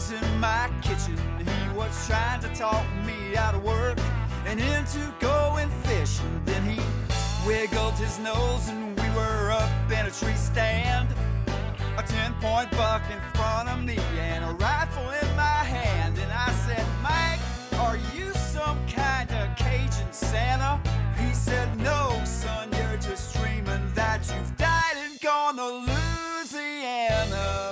was in my kitchen. He was trying to talk me out of work and into going fishing. Then he wiggled his nose and we were up in a tree stand. A 10-point buck in front of me and a rifle in my hand. And I said, Mike, are you some kind of Cajun Santa? He said, no, son, you're just dreaming that you've died and gone to Louisiana.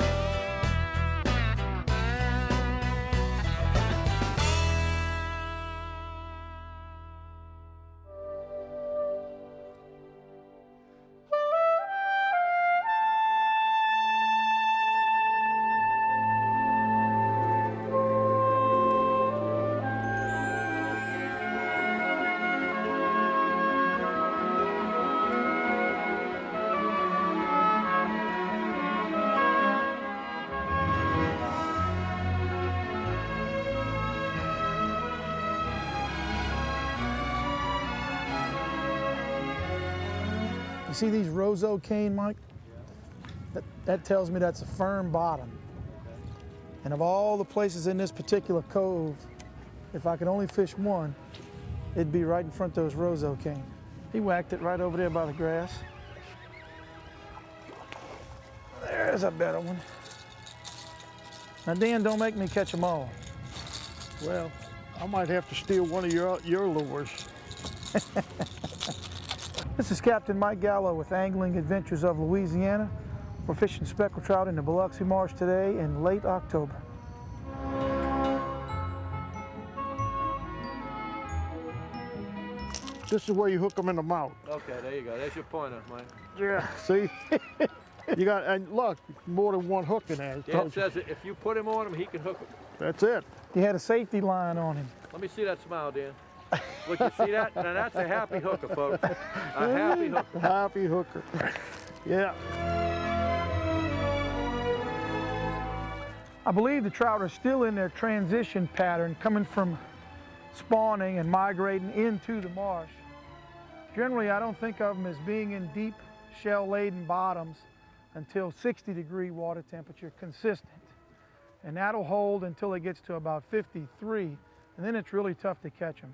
You see these roseau cane, Mike? That tells me that's a firm bottom. And of all the places in this particular cove, if I could only fish one, it'd be right in front of those roseau cane. He whacked it right over there by the grass. There's a better one. Now, Dan, don't make me catch them all. Well, I might have to steal one of your lures. This is Captain Mike Gallo with Angling Adventures of Louisiana. We're fishing speckled trout in the Biloxi Marsh today in late October. This is where you hook them in the mouth. Okay, there you go. There's your pointer, Mike. Yeah, see? You got, and look, more than one hook in there. Dan says if you put him on him, he can hook him. That's it. He had a safety line on him. Let me see that smile, Dan. Look, you see that? Now that's a happy hooker, folks. A happy hooker. Happy hooker. Yeah. I believe the trout are still in their transition pattern, coming from spawning and migrating into the marsh. Generally, I don't think of them as being in deep shell-laden bottoms until 60-degree water temperature consistent. And that'll hold until it gets to about 53, and then it's really tough to catch them.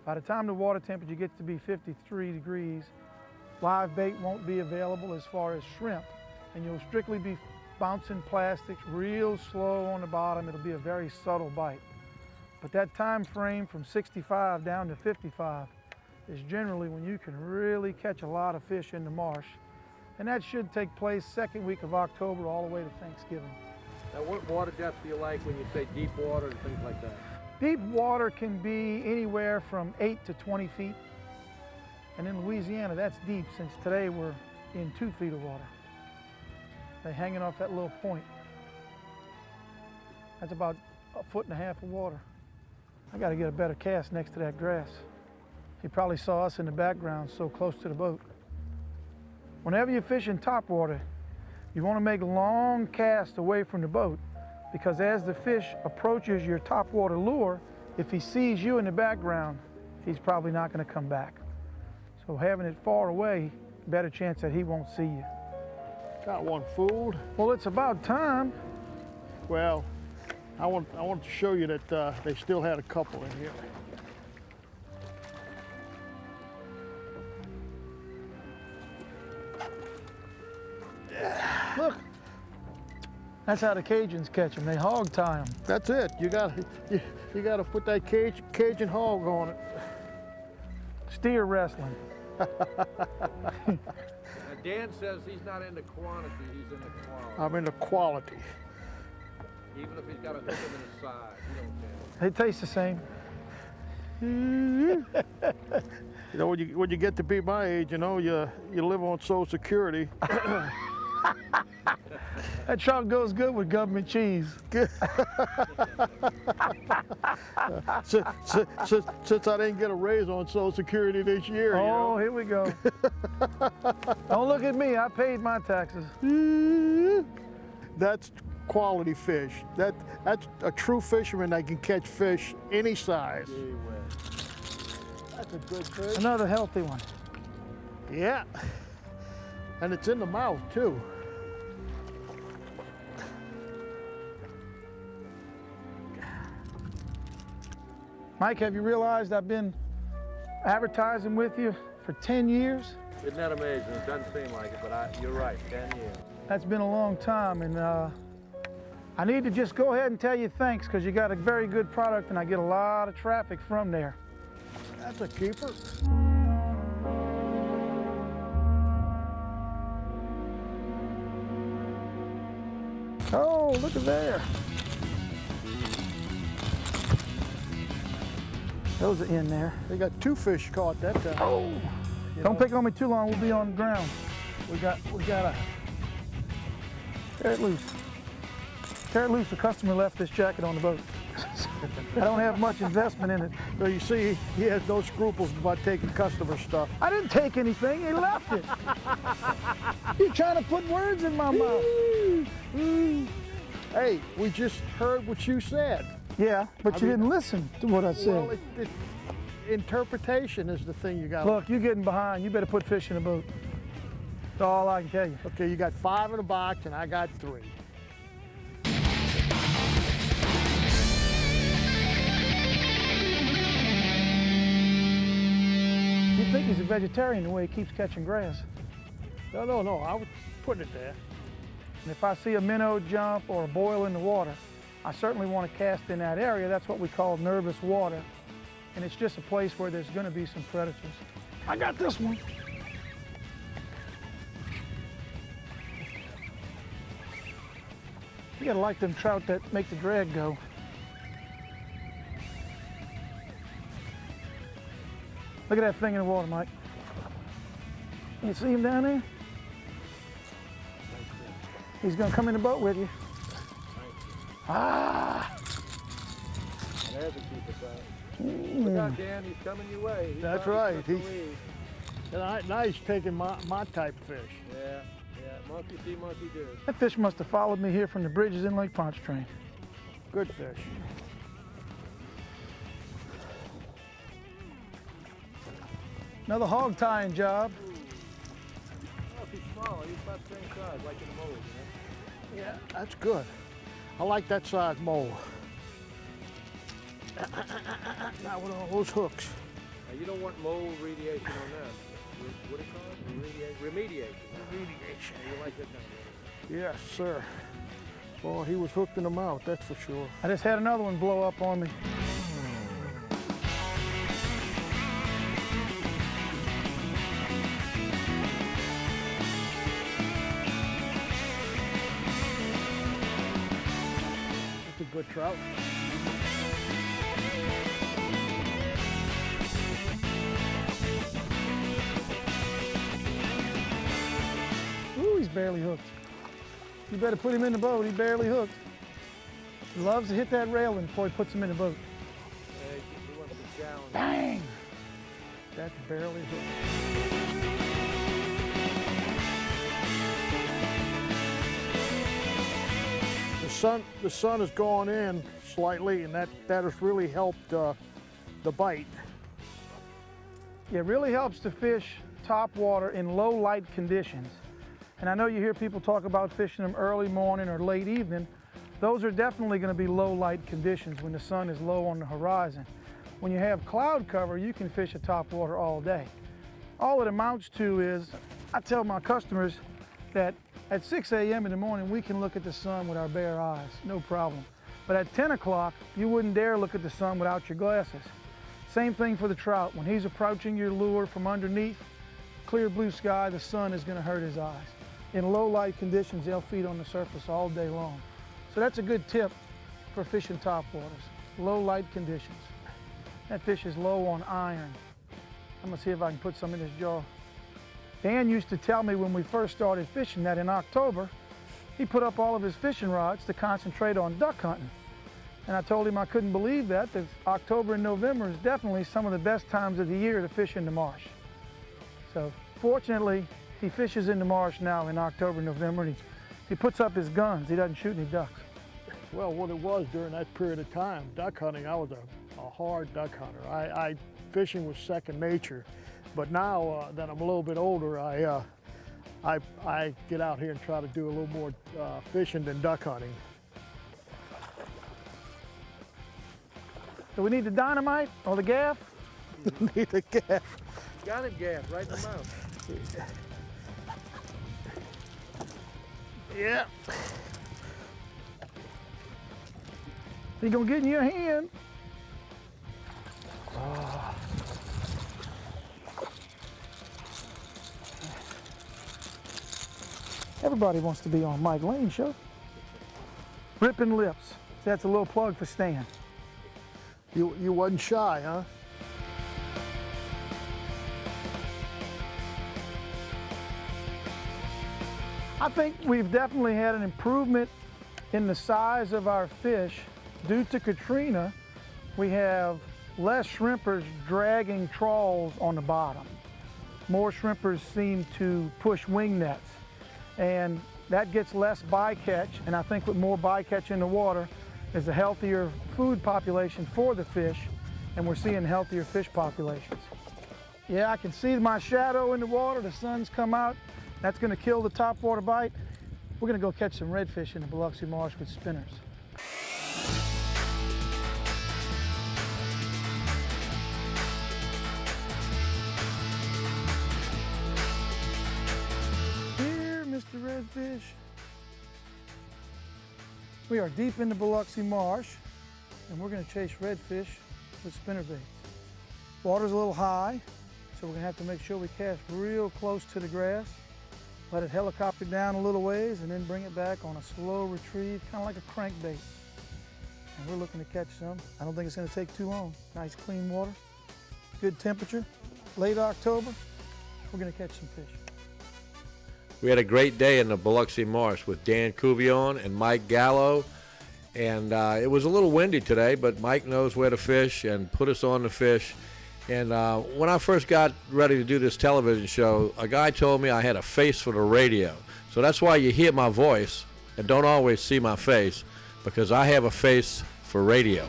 By the time the water temperature gets to be 53 degrees, live bait won't be available as far as shrimp, and you'll strictly be bouncing plastics real slow on the bottom. It'll be a very subtle bite. But that time frame from 65 down to 55 is generally when you can really catch a lot of fish in the marsh. And that should take place second week of October all the way to Thanksgiving. Now, what water depth do you like when you say deep water and things like that? Deep water can be anywhere from 8 to 20 feet. And in Louisiana, that's deep, since today we're in 2 feet of water. They're hanging off that little point. That's about 1.5 feet of water. I got to get a better cast next to that grass. He probably saw us in the background so close to the boat. Whenever you fish in top water, you want to make long casts away from the boat, because as the fish approaches your topwater lure, if he sees you in the background, he's probably not going to come back. So having it far away, better chance that he won't see you. Got one fooled. Well, it's about time. Well, I want to show you that they still had a couple in here. Look, that's how the Cajuns catch them. They hog tie them. That's it. You got to put that Cajun hog on it. Steer wrestling. Dan says he's not into quantity, he's into quality. I'm into quality. Even if he's got to hook him in his side, he don't care. They taste the same. You know, when you get to be my age, you know, you live on Social Security. That trout goes good with government cheese. Since I didn't get a raise on Social Security this year. Oh, you know? here we go. Don't look at me. I paid my taxes. That's quality fish. That's a true fisherman that can catch fish any size. That's a good fish. Another healthy one. Yeah. And it's in the mouth too. Mike, have you realized I've been advertising with you for 10 years? Isn't that amazing? It doesn't seem like it, but you're right, 10 years. That's been a long time, and I need to just go ahead and tell you thanks, because you got a very good product and I get a lot of traffic from there. That's a keeper. Oh, look at there. Those are in there. They got 2 fish caught that time. Oh, don't pick on me too long, we'll be on the ground. We gotta tear it loose. Tear it loose, the customer left this jacket on the boat. I don't have much investment in it. So you see, he has no scruples about taking customer stuff. I didn't take anything, he left it. You're trying to put words in my mouth. Hey, we just heard what you said. Yeah, but you didn't listen to what I said. Well, interpretation is the thing you got. Look, you're getting behind. You better put fish in the boat. That's all I can tell you. Okay, you got 5 in the box and I got 3. You think he's a vegetarian the way he keeps catching grass. No, I was putting it there. And if I see a minnow jump or a boil in the water, I certainly want to cast in that area. That's what we call nervous water. And it's just a place where there's going to be some predators. I got this one. You gotta like them trout that make the drag go. Look at that thing in the water, Mike. You see him down there? He's gonna come in the boat with you. Ah! There's a keeper trout. Look out, Dan, he's coming your way. That's right. Now he's taking my type of fish. Yeah, monkey see, monkey do. That fish must have followed me here from the bridges in Lake Pontchartrain. Good fish. Another hog tying job. Oh, if he's small, he's about the same size, like in the mold, you know? Yeah, that's good. I like that size mold. Not with all those hooks. Now, you don't want mold radiation on that. What do you call it? Remediation. Remediation. You like that kind of Yes, sir. Well, he was hooked in the mouth, that's for sure. I just had another one blow up on me. That's a good trout. Ooh, he's barely hooked. You better put him in the boat, he's barely hooked. He loves to hit that railing before he puts him in the boat. Hey, he wants to challenge. Bang! That's barely hooked. The sun has gone in slightly, and that has really helped the bite. It really helps to fish top water in low light conditions. And I know you hear people talk about fishing them early morning or late evening. Those are definitely going to be low light conditions when the sun is low on the horizon. When you have cloud cover, you can fish at top water all day. All it amounts to is, I tell my customers that at 6 a.m. in the morning, we can look at the sun with our bare eyes, no problem. But at 10 o'clock, you wouldn't dare look at the sun without your glasses. Same thing for the trout. When he's approaching your lure from underneath, clear blue sky, the sun is going to hurt his eyes. In low light conditions, they'll feed on the surface all day long. So that's a good tip for fishing top waters, low light conditions. That fish is low on iron. I'm gonna see if I can put some in his jaw. Dan used to tell me when we first started fishing that in October, he put up all of his fishing rods to concentrate on duck hunting. And I told him I couldn't believe that October and November is definitely some of the best times of the year to fish in the marsh. So fortunately, he fishes in the marsh now in October, November, and he puts up his guns. He doesn't shoot any ducks. Well, what it was during that period of time, duck hunting, I was a hard duck hunter. Fishing was second nature. But now that I'm a little bit older, I get out here and try to do a little more fishing than duck hunting. Do we need the dynamite or the gaff? Need a gaff. Got him gaffed right in the mouth. Yeah. He gonna get in your hand. Everybody wants to be on Mike Lane's show. Ripping lips. That's a little plug for Stan. You wasn't shy, huh? I think we've definitely had an improvement in the size of our fish. Due to Katrina, we have less shrimpers dragging trawls on the bottom. More shrimpers seem to push wing nets, and that gets less bycatch, and I think with more bycatch in the water is a healthier food population for the fish, and we're seeing healthier fish populations. Yeah, I can see my shadow in the water, the sun's come out. That's gonna kill the topwater bite. We're gonna go catch some redfish in the Biloxi Marsh with spinners. Here, Mr. Redfish. We are deep in the Biloxi Marsh, and we're gonna chase redfish with spinner baits. Water's a little high, so we're gonna have to make sure we cast real close to the grass. Let it helicopter down a little ways and then bring it back on a slow retrieve, kind of like a crankbait. And we're looking to catch some. I don't think it's gonna take too long. Nice clean water, good temperature, late October. We're gonna catch some fish. We had a great day in the Biloxi Marsh with Dan Cuvillon and Mike Gallo. And it was a little windy today, but Mike knows where to fish and put us on the fish. And when I first got ready to do this television show, a guy told me I had a face for the radio. So that's why you hear my voice and don't always see my face, because I have a face for radio.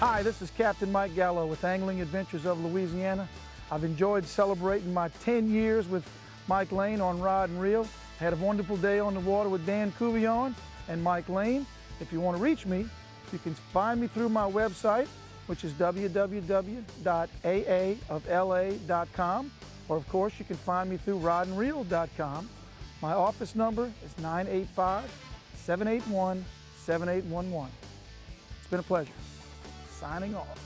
Hi, this is Captain Mike Gallo with Angling Adventures of Louisiana. I've enjoyed celebrating my 10 years with Mike Lane on Rod and Reel. I had a wonderful day on the water with Dan Cuvillon and Mike Lane. If you want to reach me, you can find me through my website, which is www.aaofla.com, or of course you can find me through rodandreel.com. My office number is 985-781-7811. It's been a pleasure. Signing off.